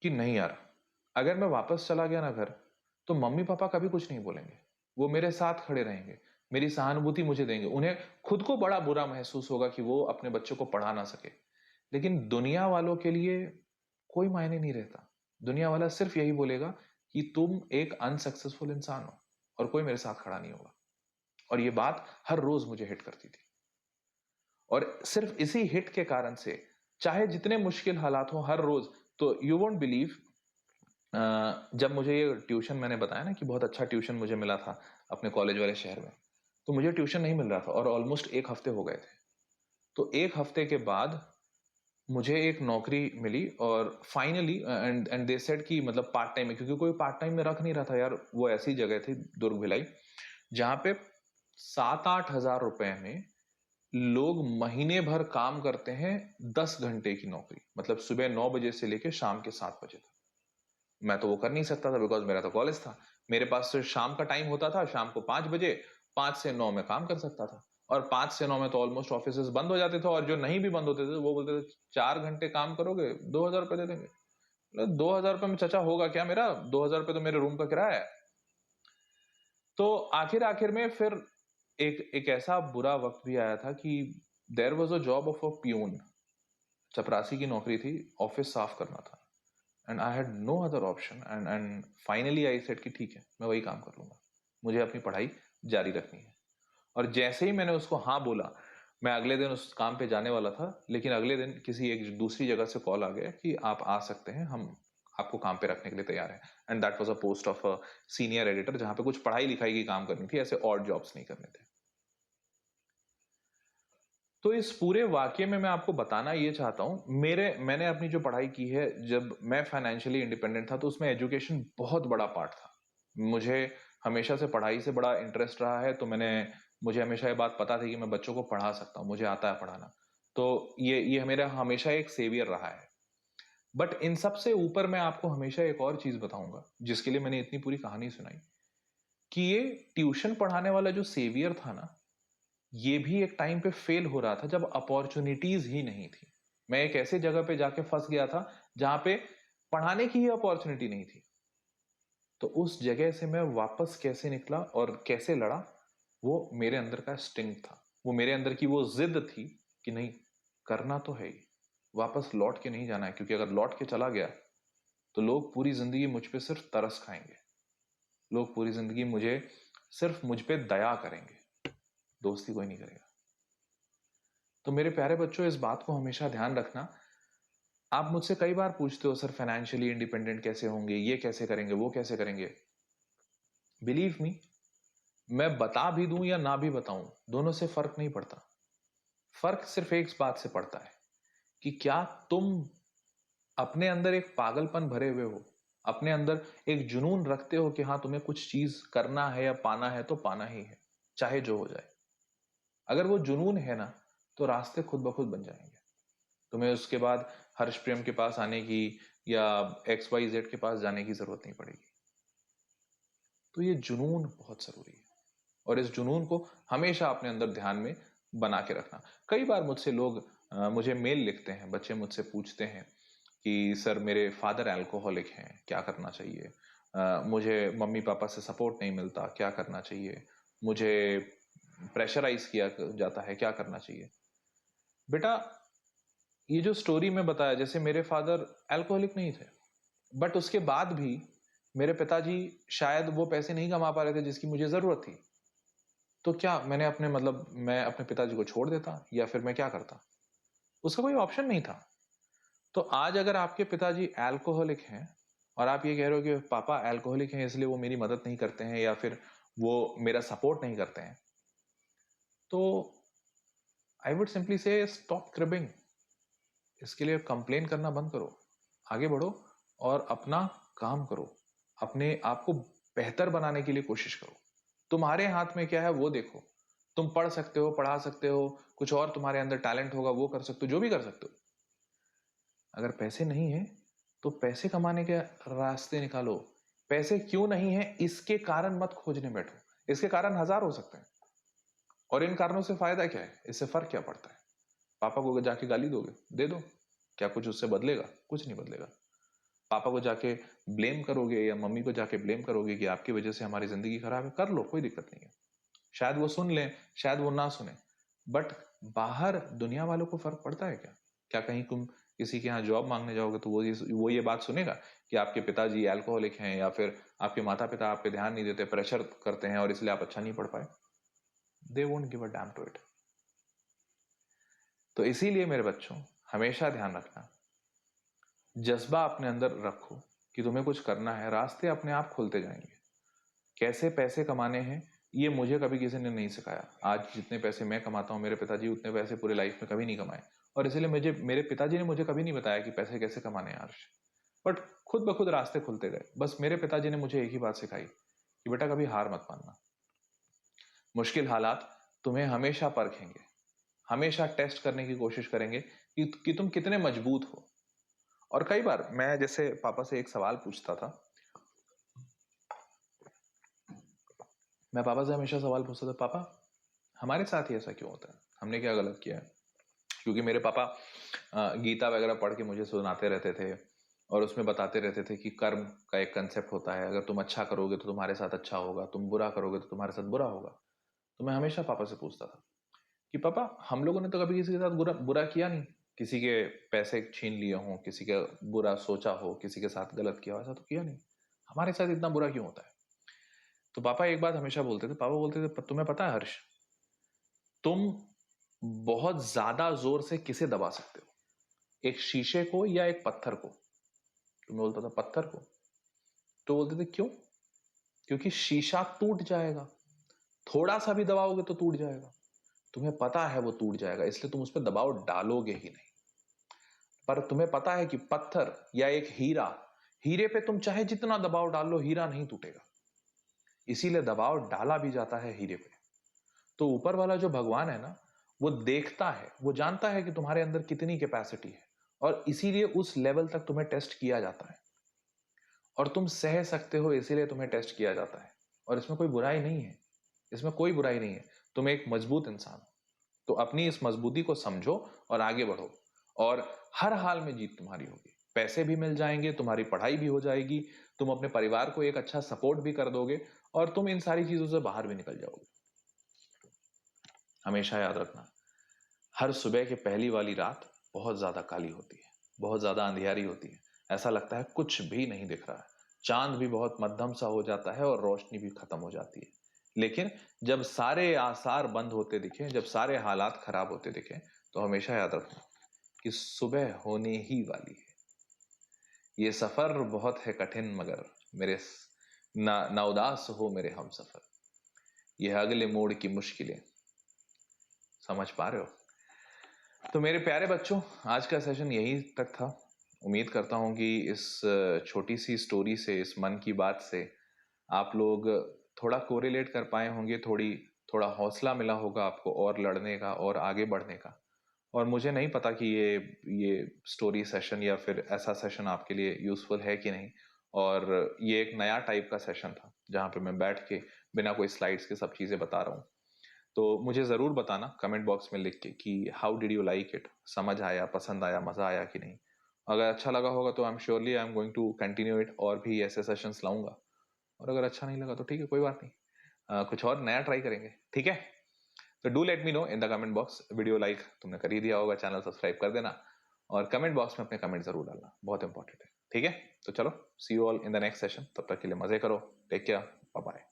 कि नहीं यार, अगर मैं वापस चला गया ना घर, तो मम्मी पापा कभी कुछ नहीं बोलेंगे। वो मेरे साथ खड़े रहेंगे, मेरी सहानुभूति मुझे देंगे। उन्हें खुद को बड़ा बुरा महसूस होगा कि वो अपने बच्चों को पढ़ा ना सके, लेकिन दुनिया वालों के लिए कोई मायने नहीं रहता। दुनिया वाला सिर्फ यही बोलेगा कि तुम एक अनसक्सेसफुल इंसान हो और कोई मेरे साथ खड़ा नहीं होगा। और ये बात हर रोज मुझे हिट करती थी। और सिर्फ इसी हिट के कारण से, चाहे जितने मुश्किल हालात हो हर रोज, तो यू वोंट बिलीव, जब मुझे ये ट्यूशन, मैंने बताया ना कि बहुत अच्छा ट्यूशन मुझे मिला था अपने कॉलेज वाले शहर में, तो मुझे ट्यूशन नहीं मिल रहा था और ऑलमोस्ट 1 हफ्ते हो गए थे। तो 1 हफ्ते के बाद मुझे एक नौकरी मिली और finally and and they said कि मतलब पार्ट टाइम में, क्योंकि कोई पार्ट टाइम में रख नहीं रहा था यार। वो ऐसी जगह थी दुर्ग भिलाई, जहां पे 7-8 हजार रुपए में लोग महीने भर काम करते हैं। 10 घंटे की नौकरी, मतलब सुबह 9 बजे से लेकर शाम के 7 बजे तक। मैं तो वो कर नहीं सकता था, बिकॉज मेरा तो कॉलेज था। मेरे पास तो शाम का टाइम होता था, शाम को 5 बजे, 5 से 9 में काम कर सकता था। और 5 से 9 में तो ऑलमोस्ट ऑफिस बंद हो जाते थे, और जो नहीं भी बंद होते थे वो बोलते थे 4 घंटे काम करोगे, 2 हजार रुपये दे देंगे। 2 हजार रुपये में चचा होगा क्या मेरा? 2 हजार रुपये तो मेरे रूम का किराया है। तो आखिर आखिर में फिर एक एक ऐसा बुरा वक्त भी आया था कि there was a job of a peon. चपरासी की नौकरी थी, ऑफिस साफ करना था। And I had no other option, and finally I said कि ठीक है, मैं वही काम कर लूंगा, मुझे अपनी पढ़ाई जारी रखनी है। और जैसे ही मैंने उसको हाँ बोला, मैं अगले दिन उस काम पे जाने वाला था, लेकिन अगले दिन किसी एक दूसरी जगह से कॉल आ गया कि आप आ सकते हैं, हम आपको काम पे रखने के लिए तैयार हैं। And that was a post of a senior editor, जहां पे कुछ पढ़ाई लिखाई की काम करनी थी, ऐसे ऑड जॉब्स नहीं करने थे। तो इस पूरे वाक्य में मैं आपको बताना ये चाहता हूं, मैंने अपनी जो पढ़ाई की है, जब मैं फाइनेंशियली इंडिपेंडेंट था, तो उसमें एजुकेशन बहुत बड़ा पार्ट था। मुझे हमेशा से पढ़ाई से बड़ा इंटरेस्ट रहा है, तो मुझे हमेशा ये बात पता थी कि मैं बच्चों को पढ़ा सकता हूं, मुझे आता है पढ़ाना। तो ये मेरा हमेशा एक सेवियर रहा है। बट इन सब से ऊपर मैं आपको हमेशा एक और चीज बताऊंगा, जिसके लिए मैंने इतनी पूरी कहानी सुनाई, कि ये ट्यूशन पढ़ाने वाला जो सेवियर था ना, ये भी एक टाइम पे फेल हो रहा था जब अपॉर्चुनिटीज ही नहीं थी। मैं एक ऐसे जगह पे जाके फंस गया था जहां पे पढ़ाने की ही अपॉर्चुनिटी नहीं थी। तो उस जगह से मैं वापस कैसे निकला और कैसे लड़ा, वो मेरे अंदर का स्टिंग था। वो मेरे अंदर की वो जिद थी कि नहीं, करना तो है ही, वापस लौट के नहीं जाना है। क्योंकि अगर लौट के चला गया, तो लोग पूरी जिंदगी मुझ पे सिर्फ तरस खाएंगे। लोग पूरी जिंदगी सिर्फ मुझ पे दया करेंगे, दोस्ती कोई नहीं करेगा। तो मेरे प्यारे बच्चों, इस बात को हमेशा ध्यान रखना। आप मुझसे कई बार पूछते हो, सर फाइनेंशियली इंडिपेंडेंट कैसे होंगे, ये कैसे करेंगे, वो कैसे करेंगे। बिलीव मी, मैं बता भी दूं या ना भी बताऊं, दोनों से फर्क नहीं पड़ता। फर्क सिर्फ एक बात से पड़ता है कि क्या तुम अपने अंदर एक पागलपन भरे हुए हो, अपने अंदर एक जुनून रखते हो कि हाँ, तुम्हें कुछ चीज करना है या पाना है तो पाना ही है, चाहे जो हो जाए। अगर वो जुनून है ना, तो रास्ते खुद ब खुद बन जाएंगे। तुम्हें उसके बाद हर्ष प्रेम के पास आने की या XYZ के पास जाने की जरूरत नहीं पड़ेगी। तो ये जुनून बहुत जरूरी है, और इस जुनून को हमेशा अपने अंदर ध्यान में बना के रखना। कई बार मुझसे लोग मुझे मेल लिखते हैं, बच्चे मुझसे पूछते हैं कि सर मेरे फादर अल्कोहलिक हैं, क्या करना चाहिए? मुझे मम्मी पापा से सपोर्ट नहीं मिलता, क्या करना चाहिए? मुझे प्रेशराइज किया जाता है, क्या करना चाहिए? बेटा, ये जो स्टोरी में बताया, जैसे मेरे फादर अल्कोहलिक नहीं थे, बट उसके बाद भी मेरे पिताजी शायद वो पैसे नहीं कमा पा रहे थे जिसकी मुझे जरूरत थी। तो क्या मैं अपने पिताजी को छोड़ देता, या फिर मैं क्या करता? उसका कोई ऑप्शन नहीं था। तो आज अगर आपके पिताजी अल्कोहलिक हैं, और आप ये कह रहे हो कि पापा अल्कोहलिक हैं इसलिए वो मेरी मदद नहीं करते हैं, या फिर वो मेरा सपोर्ट नहीं करते हैं, तो आई वुड सिंपली से स्टॉप क्रिबिंग। इसके लिए कंप्लेन करना बंद करो, आगे बढ़ो और अपना काम करो। अपने आप को बेहतर बनाने के लिए कोशिश करो। तुम्हारे हाथ में क्या है वो देखो। तुम पढ़ सकते हो, पढ़ा सकते हो, कुछ और तुम्हारे अंदर टैलेंट होगा वो कर सकते हो, जो भी कर सकते हो। अगर पैसे नहीं है, तो पैसे कमाने के रास्ते निकालो। पैसे क्यों नहीं है इसके कारण मत खोजने बैठो, इसके कारण हजार हो सकते हैं। और इन कारणों से फायदा क्या है, इससे फर्क क्या पड़ता है? पापा को जाके गाली दोगे, दे दो, क्या कुछ उससे बदलेगा? कुछ नहीं बदलेगा। पापा को जाके ब्लेम करोगे या मम्मी को जाके ब्लेम करोगे कि आपकी वजह से हमारी ज़िंदगी खराब है, कर लो, कोई दिक्कत नहीं है। शायद वो सुन लें, शायद वो ना सुने, बट बाहर दुनिया वालों को फ़र्क पड़ता है क्या? क्या कहीं तुम किसी के यहाँ जॉब माँगने जाओगे तो वो ये बात सुनेगा कि आपके पिताजी अल्कोहलिक हैं या फिर आपके माता-पिता आप पे ध्यान नहीं देते, प्रेशर करते हैं और इसलिए आप अच्छा नहीं पढ़ पाए? They won't give a damn to it. तो इसीलिए मेरे बच्चों, हमेशा ध्यान रखना, जज़्बा अपने अंदर रखो कि तुम्हें कुछ करना है, रास्ते अपने आप खुलते जाएँगे। कैसे पैसे कमाने हैं, ये मुझे कभी किसी ने नहीं सिखाया। आज जितने पैसे मैं कमाता हूँ, मेरे पिताजी उतने पैसे पूरे लाइफ में कभी नहीं कमाए और इसीलिए मुझे मेरे पिताजी ने मुझे कभी नहीं बताया कि पैसे कैसे कमाने हैं अर्श। बट खुद ब खुद रास्ते खुलते गए। बस मेरे पिताजी ने मुझे एक ही बात सिखाई कि बेटा कभी हार मत मानना। मुश्किल हालात तुम्हें हमेशा परखेंगे, हमेशा टेस्ट करने की कोशिश करेंगे कि तुम कितने मजबूत हो। और कई बार मैं जैसे पापा से एक सवाल पूछता था, मैं पापा से हमेशा सवाल पूछता था, पापा हमारे साथ ही ऐसा क्यों होता है? हमने क्या गलत किया है? क्योंकि मेरे पापा गीता वगैरह पढ़ के मुझे सुनाते रहते थे और उसमें बताते रहते थे कि कर्म का एक कंसेप्ट होता है, अगर तुम अच्छा करोगे तो तुम्हारे साथ अच्छा होगा, तुम बुरा करोगे तो तुम्हारे साथ बुरा होगा। तो मैं हमेशा पापा से पूछता था कि पापा हम लोगों ने तो कभी किसी के साथ बुरा बुरा किया नहीं, किसी के पैसे छीन लिए हों, किसी का बुरा सोचा हो, किसी के साथ गलत किया हो, ऐसा तो किया नहीं, हमारे साथ इतना बुरा क्यों होता है? तो पापा एक बात हमेशा बोलते थे, पापा बोलते थे, तुम्हें पता है हर्ष, तुम बहुत ज्यादा जोर से किसे दबा सकते हो, एक शीशे को या एक पत्थर को? तो मैं बोलता था पत्थर को। तो बोलते थे क्यों? क्योंकि शीशा टूट जाएगा, थोड़ा सा भी दबाओगे तो टूट जाएगा, तुम्हें पता है वो टूट जाएगा, इसलिए तुम उस पर दबाव डालोगे ही नहीं। पर तुम्हें पता है कि पत्थर या एक हीरा, हीरे पे तुम चाहे जितना दबाव डाल लो, हीरा नहीं टूटेगा, इसीलिए दबाव डाला भी जाता है हीरे पे। तो ऊपर वाला जो भगवान है ना, वो देखता है, वो जानता है कि तुम्हारे अंदर कितनी कैपेसिटी है और इसीलिए उस लेवल तक तुम्हें टेस्ट किया जाता है और तुम सह सकते हो, इसीलिए तुम्हें टेस्ट किया जाता है। और इसमें कोई बुराई नहीं है, इसमें कोई बुराई नहीं है, तुम एक मजबूत इंसान हो। तो अपनी इस मजबूती को समझो और आगे बढ़ो और हर हाल में जीत तुम्हारी होगी, पैसे भी मिल जाएंगे, तुम्हारी पढ़ाई भी हो जाएगी, तुम अपने परिवार को एक अच्छा सपोर्ट भी कर दोगे और तुम इन सारी चीजों से बाहर भी निकल जाओगे। हमेशा याद रखना, हर सुबह की पहली वाली रात बहुत ज्यादा काली होती है, बहुत ज्यादा अंधियारी होती है, ऐसा लगता है कुछ भी नहीं दिख रहा है, चांद भी बहुत मध्यम सा हो जाता है और रोशनी भी खत्म हो जाती है। लेकिन जब सारे आसार बंद होते दिखे, जब सारे हालात खराब होते दिखे, तो हमेशा याद रखना कि सुबह होने ही वाली है। ये सफर बहुत है कठिन, मगर मेरे ना उदास हो मेरे हम सफर, ये अगले मोड़ की मुश्किलें, समझ पा रहे हो? तो मेरे प्यारे बच्चों, आज का सेशन यही तक था। उम्मीद करता हूँ कि इस छोटी सी स्टोरी से, इस मन की बात से आप लोग थोड़ा कोरिलेट कर पाए होंगे, थोड़ा हौसला मिला होगा आपको और लड़ने का और आगे बढ़ने का। और मुझे नहीं पता कि ये स्टोरी सेशन या फिर ऐसा सेशन आपके लिए यूज़फुल है कि नहीं। और ये एक नया टाइप का सेशन था जहाँ पे मैं बैठ के बिना कोई स्लाइड्स के सब चीज़ें बता रहा हूँ। तो मुझे ज़रूर बताना कमेंट बॉक्स में लिख के कि how did you like it, समझ आया, पसंद आया, मज़ा आया कि नहीं। अगर अच्छा लगा होगा तो I am going to continue it और भी ऐसे सेशंस लाऊंगा। और अगर अच्छा नहीं लगा तो ठीक है, कोई बात नहीं, कुछ और नया ट्राई करेंगे, ठीक है? तो do let me know in the comment box. Video like तुमने कर ही दिया होगा, चैनल सब्सक्राइब कर देना और कमेंट बॉक्स में अपने कमेंट जरूर डालना, बहुत इंपॉर्टेंट है, ठीक है? तो चलो, see you all in the next session, तब तक के लिए मजे करो, टेक केयर, बाय बाय।